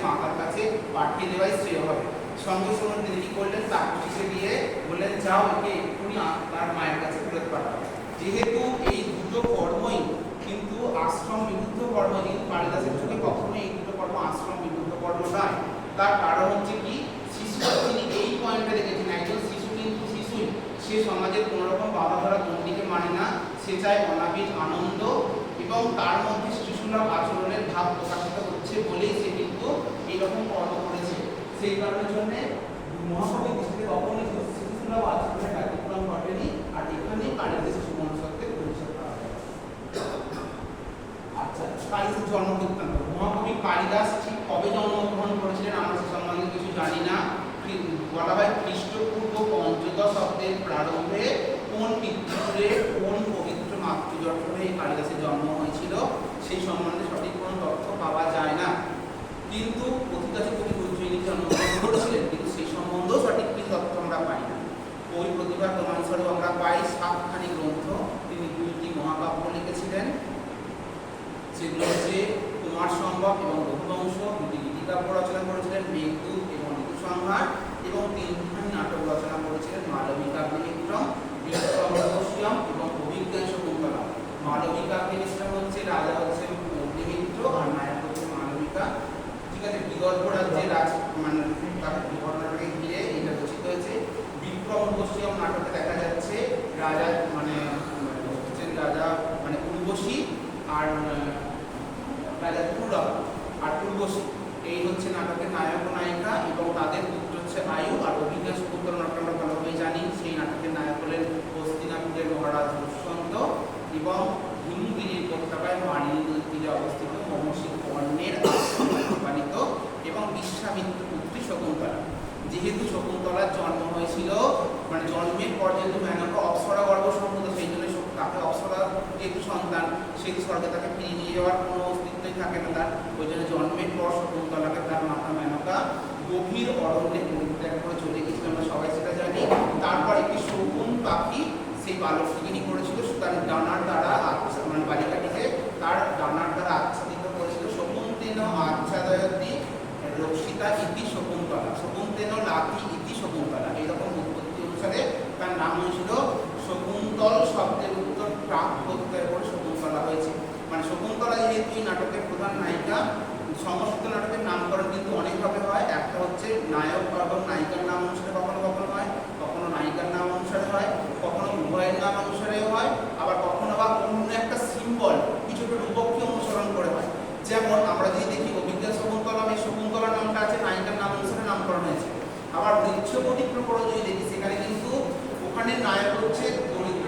মাতার কাছে পাঠিয়ে দেওয়াই শ্রেয় হবে। সঙ্গে সঙ্গে তিনি কি করলেন, তাকে দিয়ে বললেন যাও একে এক্ষুনি তার মায়ের কাছে ফেরত পাঠাও। যেহেতু এই দুটো কর্মই কিন্তু আশ্রম বিরুদ্ধ কর্ম, কিন্তু কালিদাসের চোখে কখনো এই দুটো কর্ম আশ্রম বিরুদ্ধ কর্ম নয়। তার কারণ হচ্ছে কি, শিশু তিনি এই পয়েন্টে দেখেছেন একজন শিশু কিন্তু শিশুই, সে সমাজের কোনো রকম বাধা ধরা গণ্ডিকে মানে না, সে চায় অনাবিল আনন্দ এবং তার মধ্যে শিশুসুলভ আচরণের ভাব প্রকাশিত হচ্ছে বলেই সে কিন্তু এইরকম কর্ম করেছে। সেই কারণের জন্য মহাকবির দৃষ্টিতে কখনোই শিশুসুলভ আচরণের ব্যতিক্রম ঘটেনি। আর এখানে কালিদাসের শিশু মনুষ্যত্বের পরিচয় পাওয়া যায়। আচ্ছা, কালিদাসের জন্মবৃত্তান্ত। মহাকবি কালিদাস ঠিক কবে জন্মগ্রহণ করেছিলেন আমরা সে সম্বন্ধে কিছু জানি না। বলা হয় খ্রিস্টপূর্ব পঞ্চদশ শতাব্দীর প্রারম্ভে কোন পিতৃপুরে কোন পবিত্র মাতৃজঠরে কালিদাসের জন্ম হয়েছিল সেই সম্বন্ধে সঠিক কোনো তথ্য পাওয়া যায় না। কিন্তু কথিত কবি উজ্জয়িনী জন্মগ্রহণ করেছিলেন, কিন্তু সেই সম্বন্ধেও সঠিক কিছু তথ্য আমরা পাই না। ওই প্রতিভার প্রমাণস্বরূপ আমরা পাই সাতখানি গ্রন্থ। তিনি দুইটি মহাকাব্য লিখেছিলেন, সেগুলো হচ্ছে কুমার সম্ভব এবং রঘুবংশ। দুটি গীতিকাব্য রচনা করেছিলেন, মেঘদূত এবং ঋতুসংহার, এবং তিনখানি নাটক রচনা করেছিলেন, মালবিকাগ্নিমিত্রম, বিক্রমরহস্যম এবং অভিজ্ঞান শকুন্তলা। মালবিকাগ্নিমিত্রম হচ্ছে রাজা হচ্ছে অগ্নিমিত্র আর নায়ক হচ্ছে মালবিকা। ঠিক আছে, বিদর্ভ রাজ্যের মানে তার ঘটনাটাকে ঘিরে এটা রচিত হয়েছে। বিক্রমরহস্যম নাটকে দেখা যাচ্ছে রাজা মানে হচ্ছেন রাজা মানে উর্বশী আর রাজা পুরব আর উর্বশী, এই হচ্ছে নাটকের নায়ক ও নায়িকা, এবং তাদের পুত্র হচ্ছে আয়ু। আর অভিজ্ঞান শকুন্তলা নাটক আমরা ভালোভাবে জানি, সেই নাটকের নায়ক হলেন হস্তিনাপুরের মহারাজ দুষ্যন্ত এবং হিমগিরির উপত্যকায় মানিনী নদীর তীরে অবস্থিত মহর্ষি কর্ণের আশ্রমে এবং বিশ্বামিত্র পুত্রী শকুন্তলা। যেহেতু শকুন্তলার জন্ম হয়েছিল মানে জন্মের পর যেহেতু মেনকা অপ্সরা গর্ভ সম্ভূত, সেই জন্য তাকে অপ্সরা যেহেতু সন্তান, সেই স্বর্গে তাকে ফিরিয়ে নিয়ে যাওয়ার কোনো অস্তিত্বই থাকে না তার। ওই জন্য জন্মের পর শকুন্তলাকে তার মাতা মেনকা গভীর অরণ্যে পরিত্যাগ করে চলে গেছিল, আমরা সবাই সেটা জানি। তারপর একটি শকুন পাখি সেই বালকটিকে নিয়ে করেছিল, তার ডানার দ্বারা মানে বালিকাটিকে তার ডানার দ্বারা আচ্ছাদিত করেছিল। শকুন্তেন আচ্ছাদয়তি রক্ষিতা ইতি শকুন্তলা, শকুন্তেন লাতি ইতি শকুন্তলা, এইরকম উৎপত্তি অনুসারে তার নাম হয়েছিল শকুন্তল। শব্দের উত্তর প্রাক প্রত্যয় করে শকুন্তলা হয়েছে। মানে শকুন্তলা যেহেতু এই নাটকের প্রধান নায়িকা, সমস্ত নাটকের নামকরণ কিন্তু অনেকভাবে হয়। একটা হচ্ছে নায়ক এবং নায়িকার নাম অনুসারে কখনো কখনো হয়, কখনো নায়িকার নাম অনুসারে হয়, কখনো উভয়ের নাম অনুসারে হয়, আবার কখনো বা অন্য একটা সিম্বল কিছু একটা রূপককে অনুসরণ করে হয়। যেমন আমরা যদি দেখি অভিজ্ঞান শকুন্তলা, এই শকুন্তলা নামটা আছে নায়িকার নাম অনুসারে নামকরণ হয়েছে। আবার বৃক্ষপতিক্রম করে যদি দেখি সেখানে কিন্তু ওখানে নায়ক হচ্ছে দরিদ্র